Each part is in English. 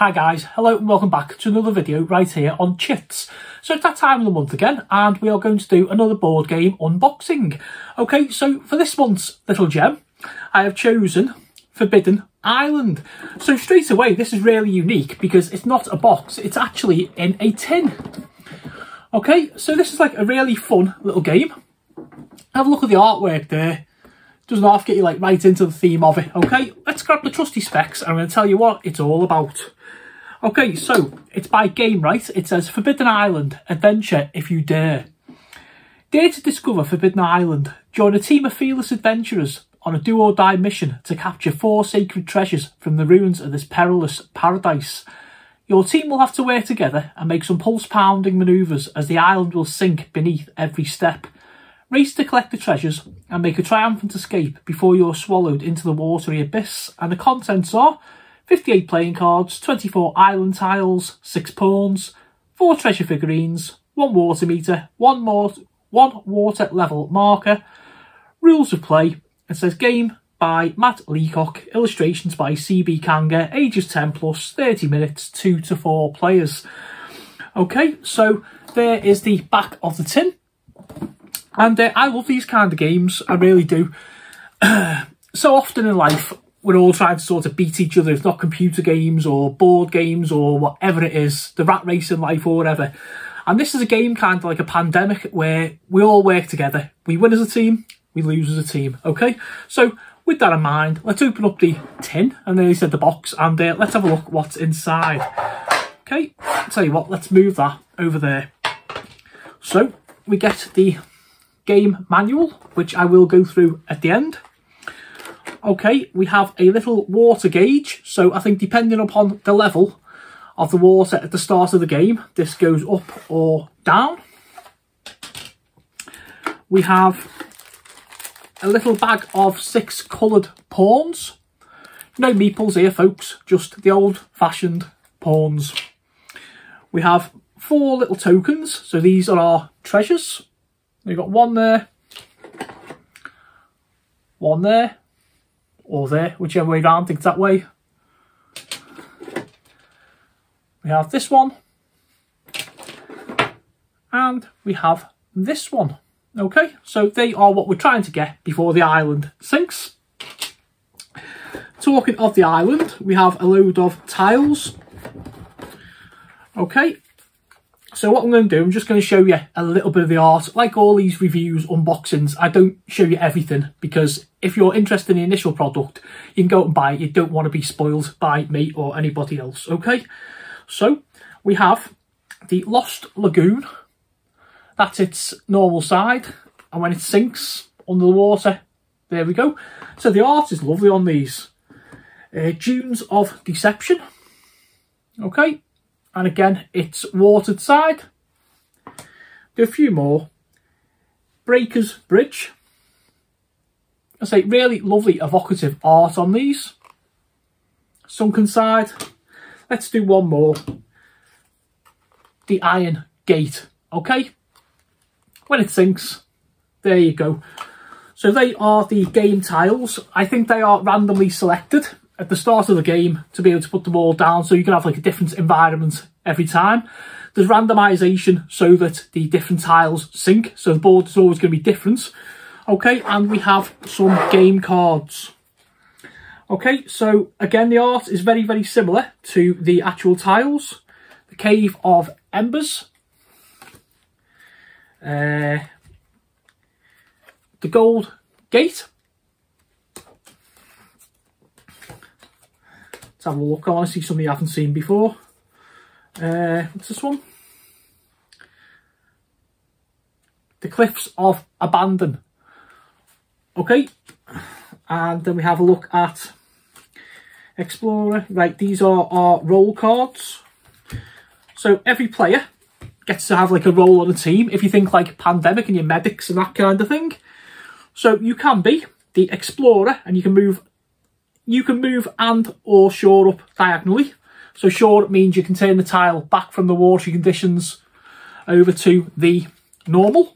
Hi guys, hello and welcome back to another video right here on Chits. So it's that time of the month again and we are going to do another board game unboxing. Okay, so for this month's little gem, I have chosen Forbidden Island. So straight away, this is really unique because it's not a box, it's actually in a tin. Okay, so this is like a really fun little game. Have a look at the artwork there. Doesn't half get you like right into the theme of it. Okay, let's grab the trusty specs and I'm going to tell you what it's all about. Okay, so it's by Gamewright. It says Forbidden Island, adventure if you dare. Dare to discover Forbidden Island. Join a team of fearless adventurers on a do-or-die mission to capture 4 sacred treasures from the ruins of this perilous paradise. Your team will have to work together and make some pulse-pounding manoeuvres as the island will sink beneath every step. Race to collect the treasures and make a triumphant escape before you're swallowed into the watery abyss. And the contents are 58 playing cards, 24 island tiles, 6 pawns, 4 treasure figurines, 1 water meter, 1 water level marker. Rules of play. It says game by Matt Leacock, illustrations by CB Kanga, ages 10 plus, 30 minutes, 2 to 4 players. Okay, so there is the back of the tin. And I love these kind of games, I really do. So often in life, we're all trying to sort of beat each other, if not computer games or board games or whatever it is, the rat race in life or whatever. And this is a game kind of like a pandemic where we all work together. We win as a team, we lose as a team, okay? So with that in mind, let's open up the tin, and then he said the box, and let's have a look what's inside. Okay, I'll tell you what, let's move that over there. So we get the game manual, which I will go through at the end. Okay, we have a little water gauge, so I think depending upon the level of the water at the start of the game, this goes up or down. We have a little bag of 6 coloured pawns. No meeples here, folks, just the old-fashioned pawns. We have 4 little tokens, so these are our treasures. We've got 1 there, 1 there, or there, whichever way round, I think it's that way. We have this one, and we have this one. Okay, so they are what we're trying to get before the island sinks. Talking of the island, we have a load of tiles. Okay, so what I'm going to do, I'm just going to show you a little bit of the art. Like all these reviews, unboxings, I don't show you everything because if you're interested in the initial product, you can go out and buy it. You don't want to be spoiled by me or anybody else, okay? So we have the Lost Lagoon. That's its normal side. And when it sinks under the water, there we go. So the art is lovely on these. Dunes of Deception. Okay. And again, it's watered side. Do a few more. Breakers Bridge. I say really lovely evocative art on these. Sunken side. Let's do one more. The Iron Gate. Okay. When it sinks, there you go. So they are the game tiles. I think they are randomly selected at the start of the game to be able to put them all down so you can have like a different environment every time. There's randomisation so that the different tiles sync, so the board is always going to be different. Okay, and we have some game cards. Okay, so again the art is very, very similar to the actual tiles. The Cave of Embers. The Gold Gate. Let's have a look. I want to see something you haven't seen before. What's this one? The Cliffs of Abandon. Okay. And then we have a look at Explorer. Right, these are our role cards. So every player gets to have like a role on a team. If you think like Pandemic and your medics and that kind of thing. So you can be the Explorer and you can move and or shore up diagonally. So shore up means you can turn the tile back from the watery conditions over to the normal.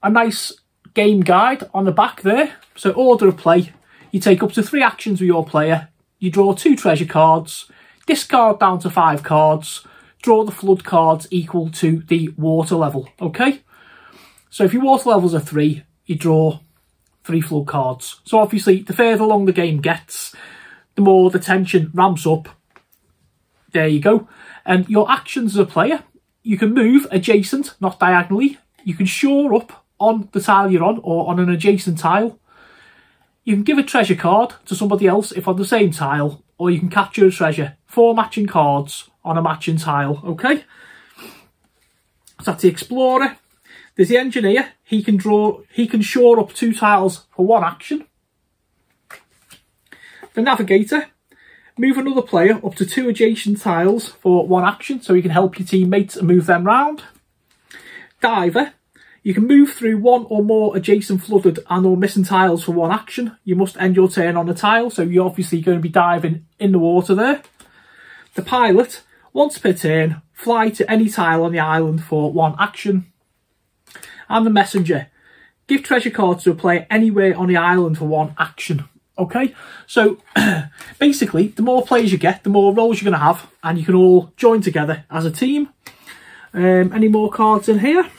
A nice game guide on the back there. So order of play. You take up to 3 actions with your player. You draw 2 treasure cards. discard down to 5 cards, draw the flood cards equal to the water level, okay? So if your water levels are 3, you draw 3 flood cards. So obviously, the further along the game gets, the more the tension ramps up. There you go. And your actions as a player, you can move adjacent, not diagonally. You can shore up on the tile you're on or on an adjacent tile. You can give a treasure card to somebody else if on the same tile, or you can capture a treasure. 4 matching cards on a matching tile, okay? So that's the Explorer. There's the Engineer. He can shore up 2 tiles for 1 action. The Navigator. Move another player up to 2 adjacent tiles for 1 action, so you can help your teammates and move them round. Diver. You can move through 1 or more adjacent flooded and or missing tiles for 1 action. You must end your turn on a tile, so you're obviously going to be diving in the water there. The Pilot. Once per turn, fly to any tile on the island for 1 action. And the Messenger. Give treasure cards to a player anywhere on the island for 1 action. Okay, so basically, the more players you get, the more roles you're going to have, and you can all join together as a team. Any more cards in here?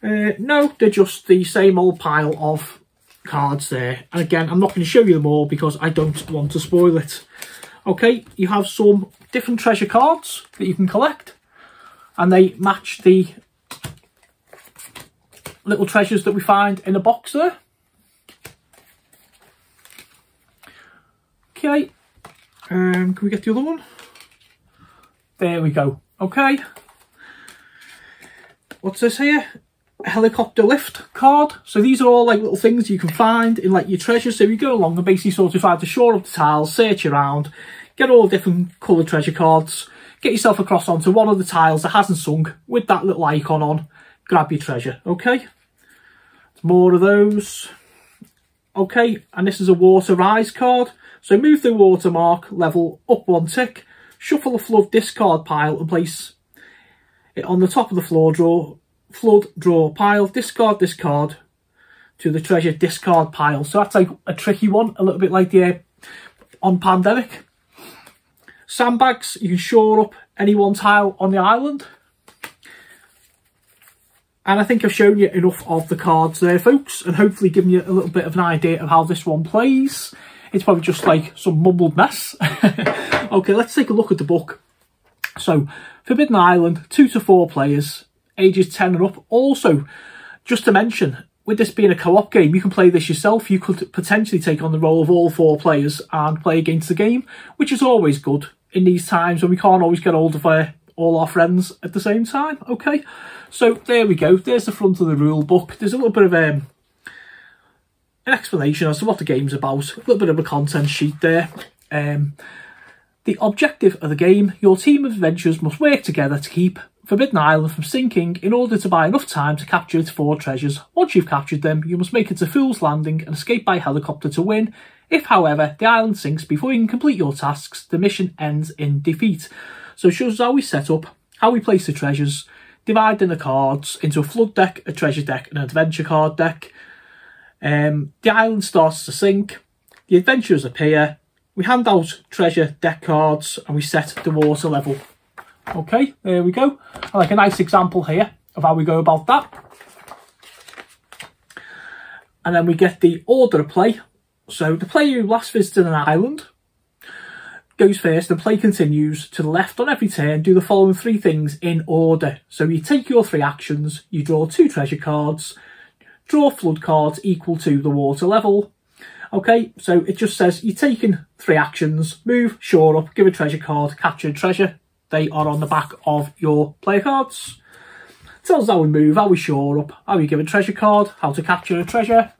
No, they're just the same old pile of cards there. And again, I'm not going to show you them all because I don't want to spoil it. Okay, you have some different treasure cards that you can collect, and they match the little treasures that we find in a box there. Okay, can we get the other one? There we go. Okay, what's this here? A helicopter lift card. So these are all like little things you can find in like your treasures. So you go along and basically sort of try to shore up the tiles, search around, get all different coloured treasure cards, get yourself across onto one of the tiles that hasn't sunk with that little icon on, grab your treasure. Okay, more of those. Okay, and this is a water rise card. So move the watermark level up 1 tick, shuffle a flood discard pile and place it on the top of the flood draw pile, discard this card to the treasure discard pile. So that's like a tricky one, a little bit like the on Pandemic. Sandbags, you can shore up any 1 tile on the island. And I think I've shown you enough of the cards there, folks, and hopefully given you a little bit of an idea of how this one plays. It's probably just like some mumbled mess. Okay, let's take a look at the book. So, Forbidden Island, 2 to 4 players, ages 10 and up. Also, just to mention, with this being a co-op game, you can play this yourself. You could potentially take on the role of all 4 players and play against the game, which is always good in these times when we can't always get hold of all our friends at the same time. Okay, so there we go. There's the front of the rule book. There's a little bit of an explanation as to what the game's about, a little bit of a content sheet there. The objective of the game: your team of adventurers must work together to keep Forbidden Island from sinking in order to buy enough time to capture its 4 treasures. Once you've captured them, you must make it to Fool's Landing and escape by helicopter to win. If, however, the island sinks before you can complete your tasks, the mission ends in defeat. So it shows how we set up, how we place the treasures, dividing the cards into a flood deck, a treasure deck and an adventure card deck. The island starts to sink, the adventurers appear, we hand out treasure deck cards and we set the water level. Okay, there we go. I like a nice example here of how we go about that. And then we get the order of play. So the player who last visited an island goes first and play continues to the left on every turn. Do the following 3 things in order. So you take your 3 actions, you draw 2 treasure cards, draw flood cards equal to the water level. Okay, so it just says you're taking 3 actions: move, shore up, give a treasure card, capture a treasure. They are on the back of your player cards. It tells us how we move, how we shore up, how we give a treasure card, how to capture a treasure.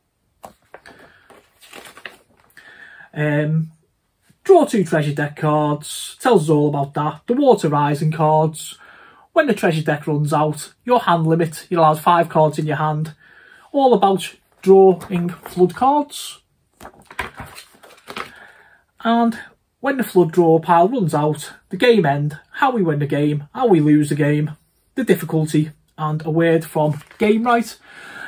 Draw 2 treasure deck cards, tells us all about that. The water rising cards. When the treasure deck runs out, your hand limit, you're allowed 5 cards in your hand. All about drawing flood cards. And when the flood draw pile runs out, the game end, how we win the game, how we lose the game, the difficulty, and a word from Gamewright.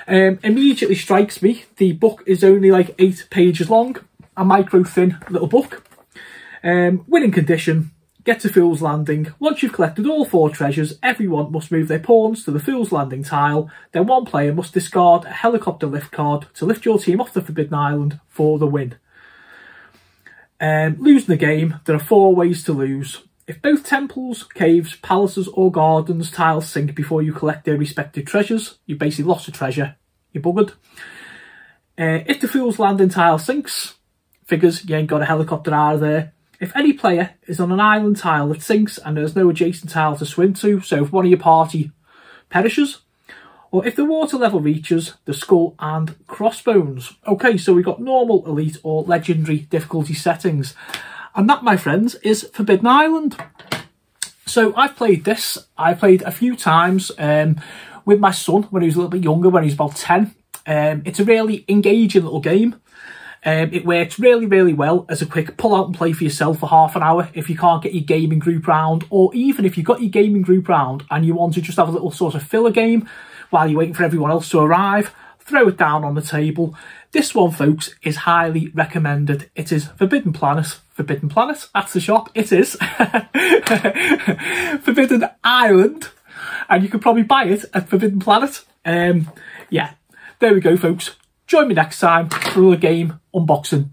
Immediately strikes me, the book is only like 8 pages long, a micro thin little book. Winning condition. Get to Fool's Landing. Once you've collected all 4 treasures, everyone must move their pawns to the Fool's Landing tile. Then one player must discard a helicopter lift card to lift your team off the Forbidden Island for the win. Losing the game, there are 4 ways to lose. If both temples, caves, palaces or gardens tiles sink before you collect their respective treasures, you basically lost a treasure. You're buggered. If the Fool's Landing tile sinks, figures you ain't got a helicopter out of there. If any player is on an island tile that sinks and there's no adjacent tile to swim to, so if one of your party perishes, or if the water level reaches the skull and crossbones. Okay, so we've got normal, elite or legendary difficulty settings. And that, my friends, is Forbidden Island. So I've played this. I played a few times with my son when he was a little bit younger, when he was about 10. It's a really engaging little game. It works really, really well as a quick pull out and play for yourself for half an hour if you can't get your gaming group round, or even if you've got your gaming group round and you want to just have a little sort of filler game while you're waiting for everyone else to arrive, throw it down on the table. This one, folks, is highly recommended. It is Forbidden Planet. Forbidden Planet? That's the shop. It is. Forbidden Island. And you can probably buy it at Forbidden Planet. Yeah, there we go, folks. Join me next time for another game unboxing.